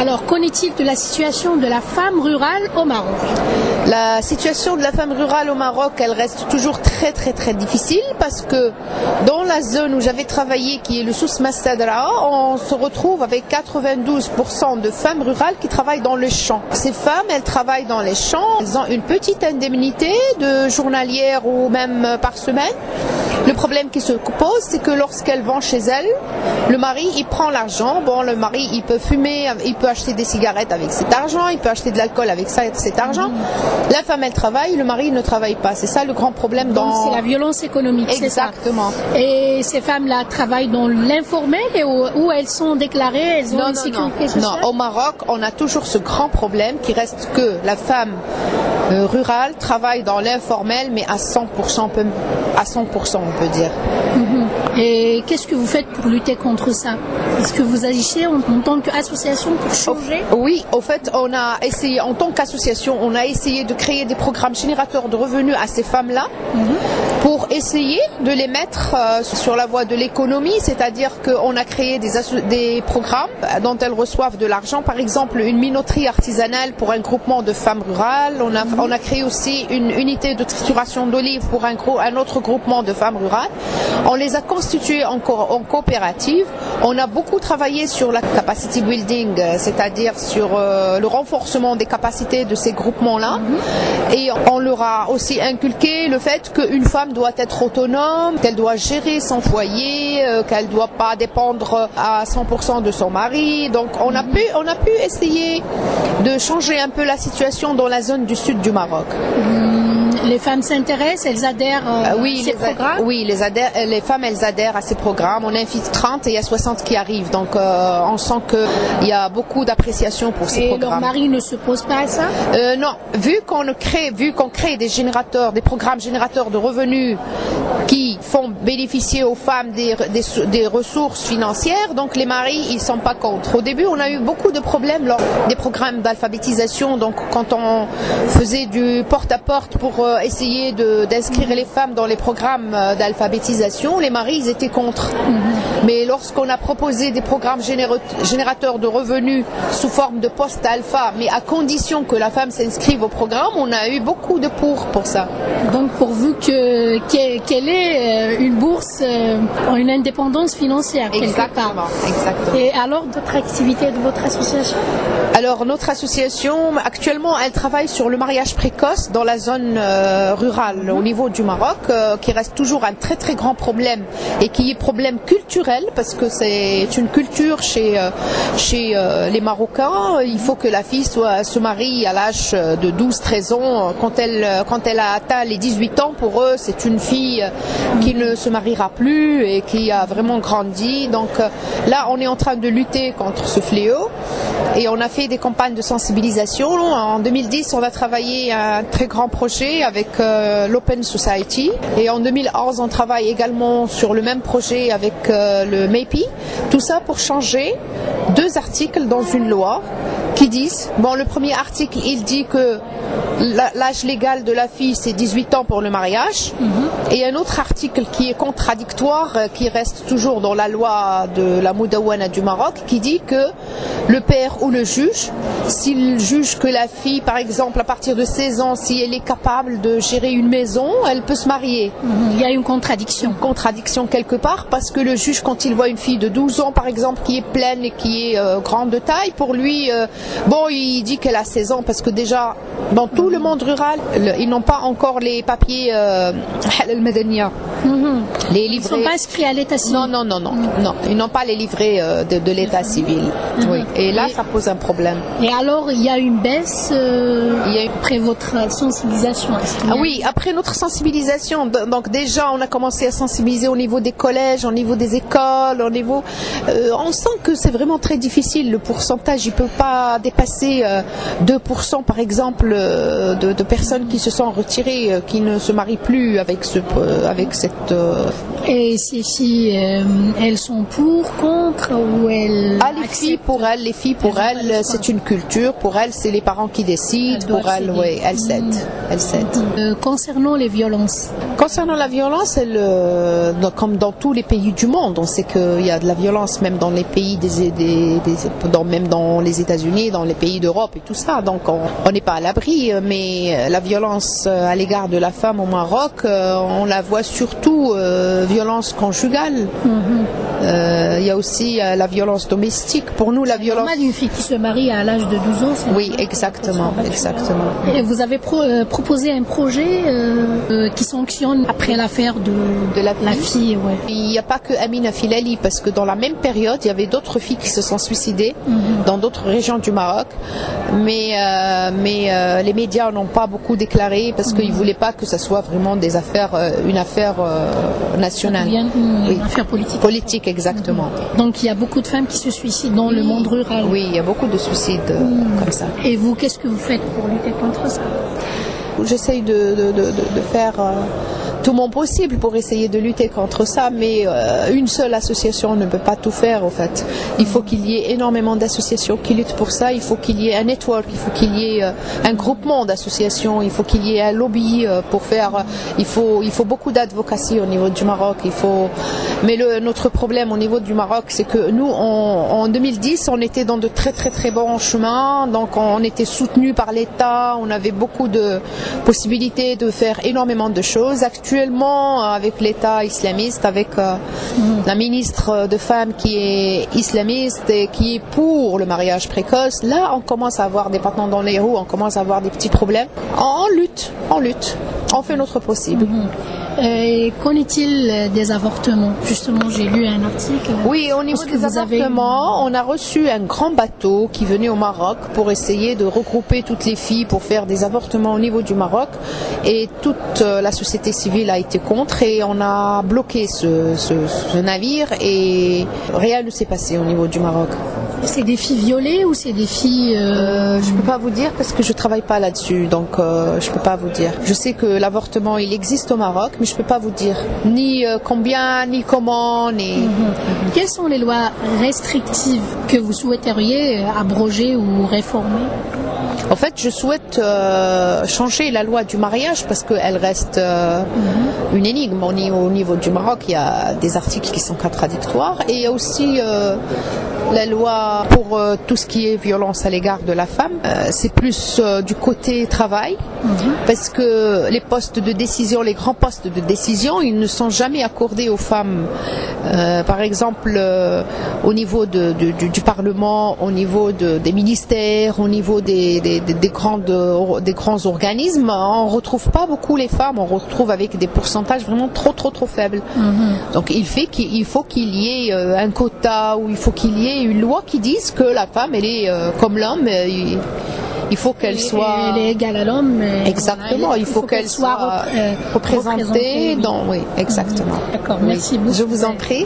Alors, qu'en est-il de la situation de la femme rurale au Maroc? La situation de la femme rurale au Maroc, elle reste toujours très difficile parce que dans la zone où j'avais travaillé, qui est le Souss Massadra, on se retrouve avec 92% de femmes rurales qui travaillent dans le champ. Ces femmes, elles travaillent dans les champs, elles ont une petite indemnité de journalière ou même par semaine. Le problème qui se pose, c'est que lorsqu'elles vont chez elles, le mari, il prend l'argent. Bon, le mari, il peut fumer, il peut acheter des cigarettes avec cet argent, il peut acheter de l'alcool avec cet argent. La femme, elle travaille, le mari ne travaille pas. C'est ça le grand problème dans... Donc c'est la violence économique, c'est ça. Exactement. Et ces femmes-là travaillent dans l'informel et où elles sont déclarées, elles ont une sécurité sociale? Non, au Maroc, on a toujours ce grand problème qui reste que la femme rurale travaille dans l'informel, mais à 100%, on peut dire. Et qu'est-ce que vous faites pour lutter contre ça? Est-ce que vous agissez en tant qu'association pour changer? Oui, au fait, on a essayé, en tant qu'association, on a essayé de créer des programmes générateurs de revenus à ces femmes-là pour essayer de les mettre sur la voie de l'économie, c'est-à-dire qu'on a créé des programmes dont elles reçoivent de l'argent, par exemple une minoterie artisanale pour un groupement de femmes rurales, on a créé aussi une unité de trituration d'olives pour un autre groupement de femmes rurales. On les a constituées en coopérative. On a beaucoup travaillé sur la capacity building, c'est-à-dire sur le renforcement des capacités de ces groupements-là. Et on leur a aussi inculqué le fait qu'une femme doit être autonome, qu'elle doit gérer son foyer, qu'elle ne doit pas dépendre à 100% de son mari. Donc on a pu essayer de changer un peu la situation dans la zone du sud du Maroc. Les femmes s'intéressent, elles adhèrent à ces programmes? Oui, les femmes, elles adhèrent à ces programmes. On invite 30 et il y a 60 qui arrivent. Donc on sent qu'il y a beaucoup d'appréciation pour ces programmes. Et leur mari ne se pose pas à ça? Non, vu qu'on crée des programmes générateurs de revenus qui font bénéficier aux femmes des ressources financières, donc les maris, ils ne sont pas contre. Au début, on a eu beaucoup de problèmes lors des programmes d'alphabétisation. Donc quand on faisait du porte-à-porte pour essayer d'inscrire les femmes dans les programmes d'alphabétisation, les maris, ils étaient contre. Mais lorsqu'on a proposé des programmes générateurs de revenus sous forme de poste alpha, mais à condition que la femme s'inscrive au programme, on a eu beaucoup de pour ça. Donc pourvu qu'elle ait une bourse, une indépendance financière quelque part. Exactement. Et alors, d'autres activités de votre association? Alors notre association, actuellement, elle travaille sur le mariage précoce dans la zone rurale au niveau du Maroc, qui reste toujours un très grand problème et qui est problème culturel parce que c'est une culture chez les Marocains. Il faut que la fille se marie à l'âge de 12-13 ans. Quand elle a atteint les 18 ans, pour eux, c'est une fille qui ne se mariera plus et qui a vraiment grandi. Donc là, on est en train de lutter contre ce fléau et on a fait des campagnes de sensibilisation. En 2010, on a travaillé un très grand projet avec l'Open Society et en 2011, on travaille également sur le même projet avec le MEPI. Tout ça pour changer 2 articles dans une loi qui disent, bon, le premier article, il dit que l'âge légal de la fille, c'est 18 ans pour le mariage. Et un autre article qui est contradictoire, qui reste toujours dans la loi de la Moudawana du Maroc, qui dit que le père ou le juge, s'il juge que la fille, par exemple, à partir de 16 ans, si elle est capable de gérer une maison, elle peut se marier. Il y a une contradiction. Une contradiction quelque part, parce que le juge, quand il voit une fille de 12 ans, par exemple, qui est pleine et qui est grande de taille, pour lui, bon, il dit qu'elle a 16 ans, parce que déjà, dans tout le monde rural, ils n'ont pas encore les papiers al-Madaniya. Les livrets... Ils ne sont pas inscrits à l'état civil. Non, ils n'ont pas les livrets de l'état civil. Oui. Et là, ça pose un problème. Et alors, il y a une baisse après votre sensibilisation. Oui, après notre sensibilisation, donc déjà, on a commencé à sensibiliser au niveau des collèges, au niveau des écoles, au niveau... on sent que c'est vraiment très difficile. Le pourcentage, il ne peut pas dépasser 2%, par exemple, de personnes qui se sont retirées, qui ne se marient plus avec cette... Et ces filles, elles sont pour, contre ou elles... Ah, les filles pour elles, c'est une culture. Pour elles, c'est les parents qui décident. Pour elles, oui, elles cèdent. Elles cèdent. Concernant les violences. Concernant la violence, comme dans tous les pays du monde, on sait qu'il y a de la violence même dans les pays même dans les États-Unis, dans les pays d'Europe et tout ça. Donc on n'est pas à l'abri, mais la violence à l'égard de la femme au Maroc, on la voit surtout violence conjugale. Il y a aussi la violence domestique. Pour nous, la violence... C'est normal une fille qui se marie à l'âge de 12 ans. Oui, exactement. Et vous avez proposé un projet qui sanctionne après l'affaire de la fille. Ouais. Il n'y a pas que Amina Filali, parce que dans la même période, il y avait d'autres filles qui se sont suicidées dans d'autres régions du Maroc. Mais les médias n'ont pas beaucoup déclaré parce qu'ils ne voulaient pas que ce soit vraiment une affaire nationale. Une affaire politique. Politique, exactement. Donc il y a beaucoup de femmes qui se suicident dans le monde rural. Oui, il y a beaucoup de suicides comme ça. Et vous, qu'est-ce que vous faites pour lutter contre ça? J'essaye de faire tout mon possible pour essayer de lutter contre ça, mais une seule association ne peut pas tout faire, en fait. Il faut qu'il y ait énormément d'associations qui luttent pour ça, il faut qu'il y ait un network, il faut qu'il y ait un groupement d'associations, il faut qu'il y ait un lobby pour faire... Il faut beaucoup d'advocacy au niveau du Maroc, mais notre problème au niveau du Maroc, c'est que nous, en 2010, on était dans de très très très bons chemins, donc on était soutenus par l'État, on avait beaucoup de possibilités de faire énormément de choses. Actuellement, avec l'État islamiste, avec la ministre de Femmes qui est islamiste et qui est pour le mariage précoce, là on commence à avoir des bâtons dans les roues, on commence à avoir des petits problèmes. On lutte, on fait notre possible. Et qu'en est-il des avortements? Justement, j'ai lu un article. Oui, au niveau des avortements, on a reçu un grand bateau qui venait au Maroc pour essayer de regrouper toutes les filles pour faire des avortements au niveau du Maroc. Et toute la société civile a été contre et on a bloqué ce navire et rien ne s'est passé au niveau du Maroc. C'est des filles violées ou c'est des filles... Je ne peux pas vous dire parce que je ne travaille pas là-dessus, donc je ne peux pas vous dire. Je sais que l'avortement, il existe au Maroc, mais je ne peux pas vous dire ni combien, ni comment, ni... Quelles sont les lois restrictives que vous souhaiteriez abroger ou réformer? En fait, je souhaite changer la loi du mariage parce qu'elle reste une énigme. Au niveau du Maroc, il y a des articles qui sont contradictoires et il y a aussi la loi pour tout ce qui est violence à l'égard de la femme. C'est plus du côté travail parce que les postes de décision, les grands postes de décision, ils ne sont jamais accordés aux femmes. Par exemple, au niveau du Parlement, au niveau des ministères, au niveau des grands organismes, on ne retrouve pas beaucoup les femmes, on retrouve avec des pourcentages vraiment trop faibles. Donc il faut qu'il y ait un quota ou il faut qu'il y ait une loi qui dise que la femme elle est comme l'homme. Il faut qu'elle soit... Elle est égale à l'homme. Exactement, il faut qu'elle soit représentée. Oui, exactement. D'accord, merci beaucoup. Je vous en prie.